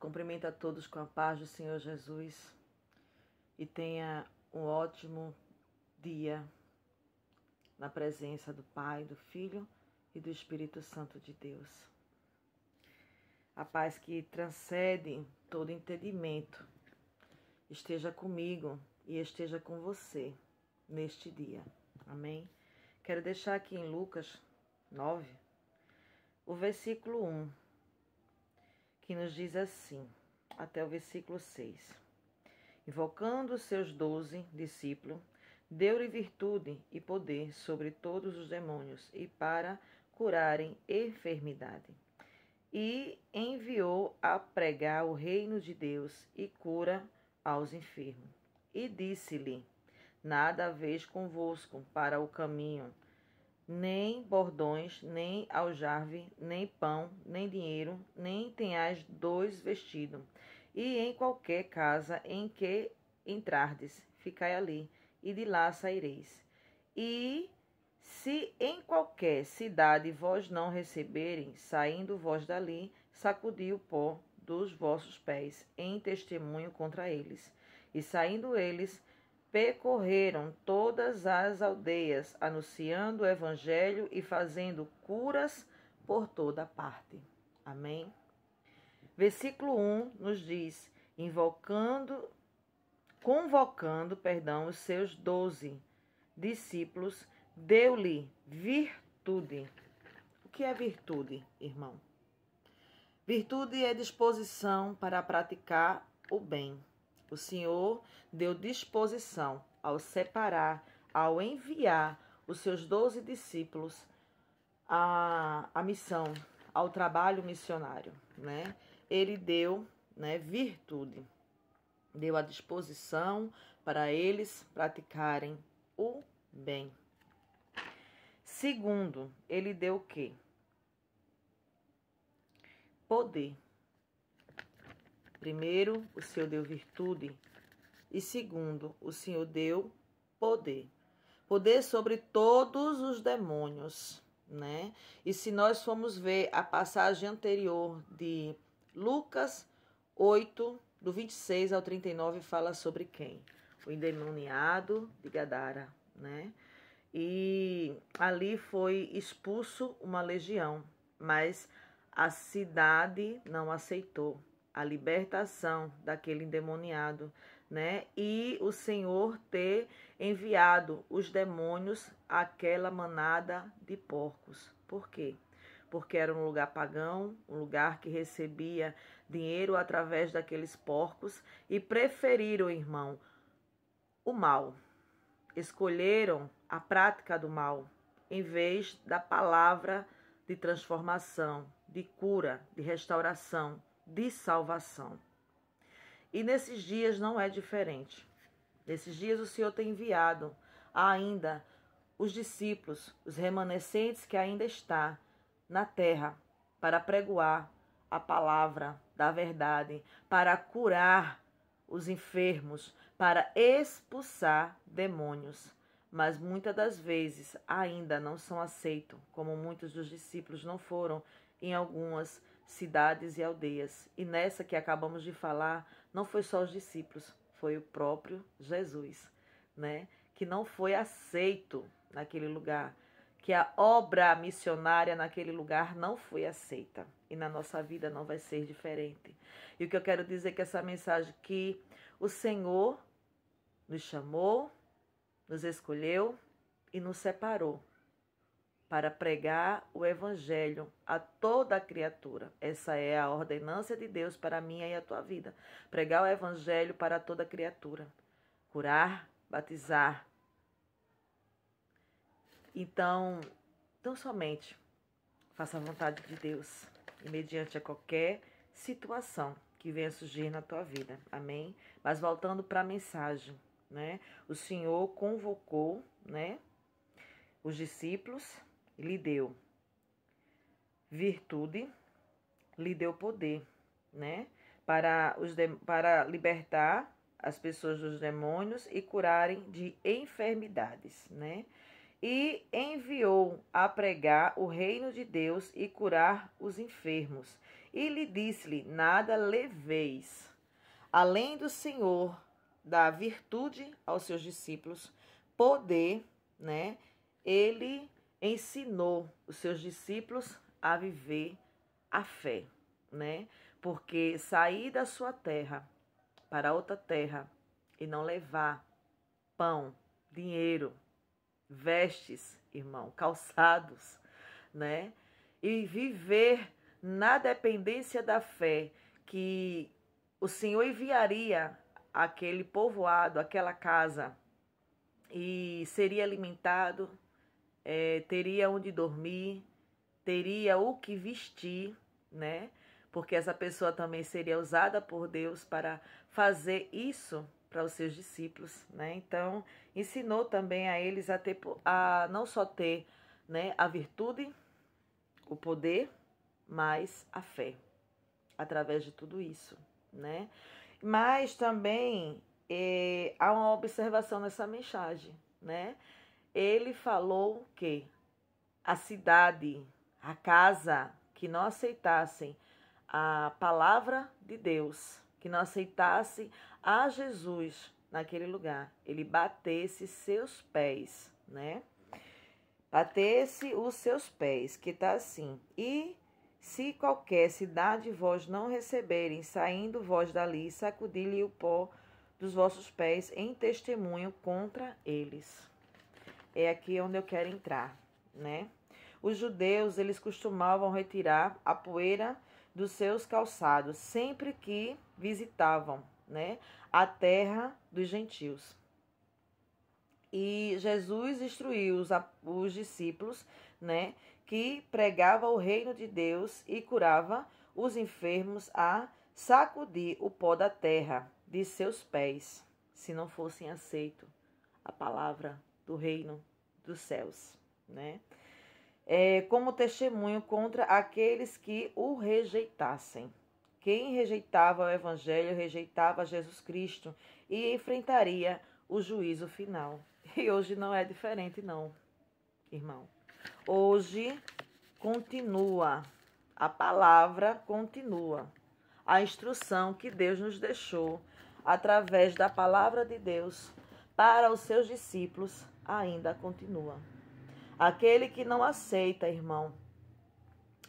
Cumprimento a todos com a paz do Senhor Jesus e tenha um ótimo dia na presença do Pai, do Filho e do Espírito Santo de Deus. A paz que transcende todo entendimento esteja comigo e esteja com você neste dia. Amém? Quero deixar aqui em Lucas 9, o versículo 1, que nos diz assim, até o versículo 6. Invocando os seus 12 discípulos, deu-lhe virtude e poder sobre todos os demônios e para curarem enfermidade. E enviou a pregar o reino de Deus e cura aos enfermos. E disse-lhe, nada haveis convosco para o caminho, nem bordões, nem aljarve, nem pão, nem dinheiro, nem tenhais 2 vestidos. E em qualquer casa em que entrardes, ficai ali, e de lá saireis. E se em qualquer cidade vós não receberem, saindo vós dali, sacudi o pó dos vossos pés, em testemunho contra eles. E saindo eles, percorreram todas as aldeias, anunciando o evangelho e fazendo curas por toda parte. Amém? Versículo 1 nos diz, convocando os seus 12 discípulos, deu-lhe virtude. O que é virtude, irmão? Virtude é disposição para praticar o bem. O Senhor deu disposição ao separar, ao enviar os seus 12 discípulos à missão, ao trabalho missionário, né? Ele deu, virtude, deu a disposição para eles praticarem o bem. Segundo, ele deu o quê? Poder. Primeiro, o Senhor deu virtude. E segundo, o Senhor deu poder. Poder sobre todos os demônios, né? E se nós formos ver a passagem anterior de Lucas 8, do 26 ao 39, fala sobre quem? O endemoniado de Gadara, né? E ali foi expulso uma legião, mas a cidade não aceitou a libertação daquele endemoniado, né? E o Senhor ter enviado os demônios àquela manada de porcos. Por quê? Porque era um lugar pagão, um lugar que recebia dinheiro através daqueles porcos e preferiram, irmão, o mal. Escolheram a prática do mal em vez da palavra de transformação, de cura, de restauração, de salvação. E nesses dias não é diferente. Nesses dias o Senhor tem enviado ainda os discípulos, os remanescentes que ainda está na terra, para pregoar a palavra da verdade, para curar os enfermos, para expulsar demônios. Mas muitas das vezes ainda não são aceitos, como muitos dos discípulos não foram em algumas cidades e aldeias. E nessa que acabamos de falar, não foi só os discípulos, foi o próprio Jesus, né? Que não foi aceito naquele lugar, que a obra missionária naquele lugar não foi aceita. E na nossa vida não vai ser diferente. E o que eu quero dizer é que essa mensagem que o Senhor nos chamou, nos escolheu e nos separou para pregar o evangelho a toda a criatura. Essa é a ordenança de Deus para a minha e a tua vida. Pregar o evangelho para toda criatura. Curar, batizar. Então somente faça a vontade de Deus e mediante a qualquer situação que venha surgir na tua vida. Amém? Mas voltando para a mensagem, né? O Senhor convocou, né, os discípulos, lhe deu virtude, lhe deu poder, né, para libertar as pessoas dos demônios e curarem de enfermidades, né? E enviou a pregar o reino de Deus e curar os enfermos. E lhe disse-lhe: nada leveis. Além do Senhor dar virtude aos seus discípulos, poder, né? Ele ensinou os seus discípulos a viver a fé, né? Porque sair da sua terra para outra terra e não levar pão, dinheiro, vestes, irmão, calçados, né? E viver na dependência da fé que o Senhor enviaria aquele povoado, aquela casa, e seria alimentado, teria onde dormir, teria o que vestir, né? Porque essa pessoa também seria usada por Deus para fazer isso para os seus discípulos, né? Então, ensinou também a eles a não só ter, né, a virtude, o poder, mas a fé, através de tudo isso, né? Mas também há uma observação nessa mensagem, né? Ele falou que a cidade, a casa que não aceitassem a palavra de Deus, que não aceitasse a Jesus naquele lugar, ele batesse seus pés, né? Batesse os seus pés, que está assim. E se qualquer cidade vós não receberem, saindo vós dali, sacudi-lhe o pó dos vossos pés em testemunho contra eles. É aqui onde eu quero entrar, né? Os judeus, eles costumavam retirar a poeira dos seus calçados sempre que visitavam, né, a terra dos gentios. E Jesus instruiu os discípulos, né, que pregava o reino de Deus e curava os enfermos a sacudir o pó da terra de seus pés, se não fossem aceitos a palavra do reino dos céus, né? Como testemunho contra aqueles que o rejeitassem. Quem rejeitava o evangelho rejeitava Jesus Cristo e enfrentaria o juízo final. E hoje não é diferente, não, irmão. Hoje continua, a palavra continua. A instrução que Deus nos deixou através da palavra de Deus para os seus discípulos ainda continua. Aquele que não aceita, irmão,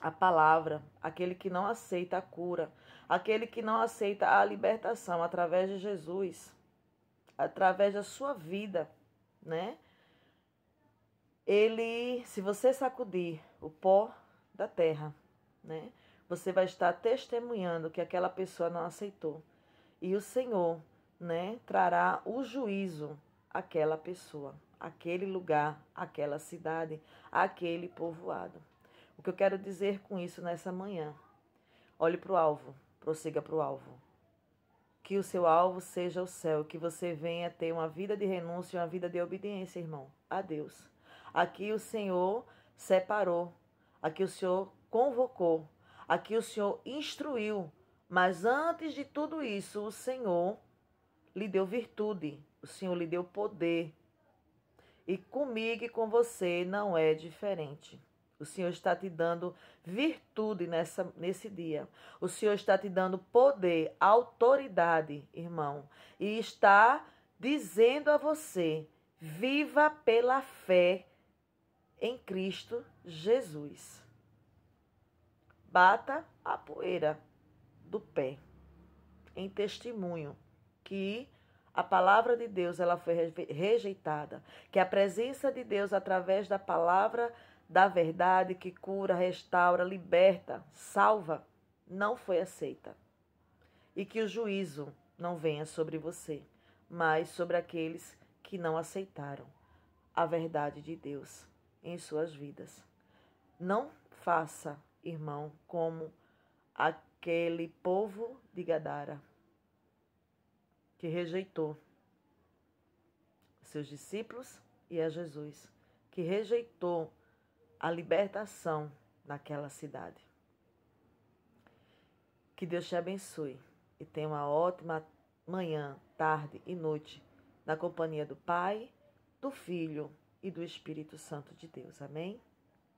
a palavra, aquele que não aceita a cura, aquele que não aceita a libertação através de Jesus, através da sua vida, né? Se você sacudir o pó da terra, né? Você vai estar testemunhando que aquela pessoa não aceitou. E o Senhor, né, trará o juízo àquela pessoa, aquele lugar, aquela cidade, aquele povoado. O que eu quero dizer com isso nessa manhã? Olhe para o alvo, prossiga para o alvo. Que o seu alvo seja o céu, que você venha ter uma vida de renúncia e uma vida de obediência, irmão, a Deus. Aqui o Senhor separou, aqui o Senhor convocou, aqui o Senhor instruiu, mas antes de tudo isso, o Senhor lhe deu virtude, o Senhor lhe deu poder. E comigo e com você não é diferente. O Senhor está te dando virtude nesse dia. O Senhor está te dando poder, autoridade, irmão. E está dizendo a você: viva pela fé em Cristo Jesus. Bata a poeira do pé em testemunho que a palavra de Deus ela foi rejeitada, que a presença de Deus através da palavra da verdade que cura, restaura, liberta, salva, não foi aceita. E que o juízo não venha sobre você, mas sobre aqueles que não aceitaram a verdade de Deus em suas vidas. Não faça, irmão, como aquele povo de Gadara, que rejeitou seus discípulos e a Jesus, que rejeitou a libertação naquela cidade. Que Deus te abençoe e tenha uma ótima manhã, tarde e noite na companhia do Pai, do Filho e do Espírito Santo de Deus. Amém?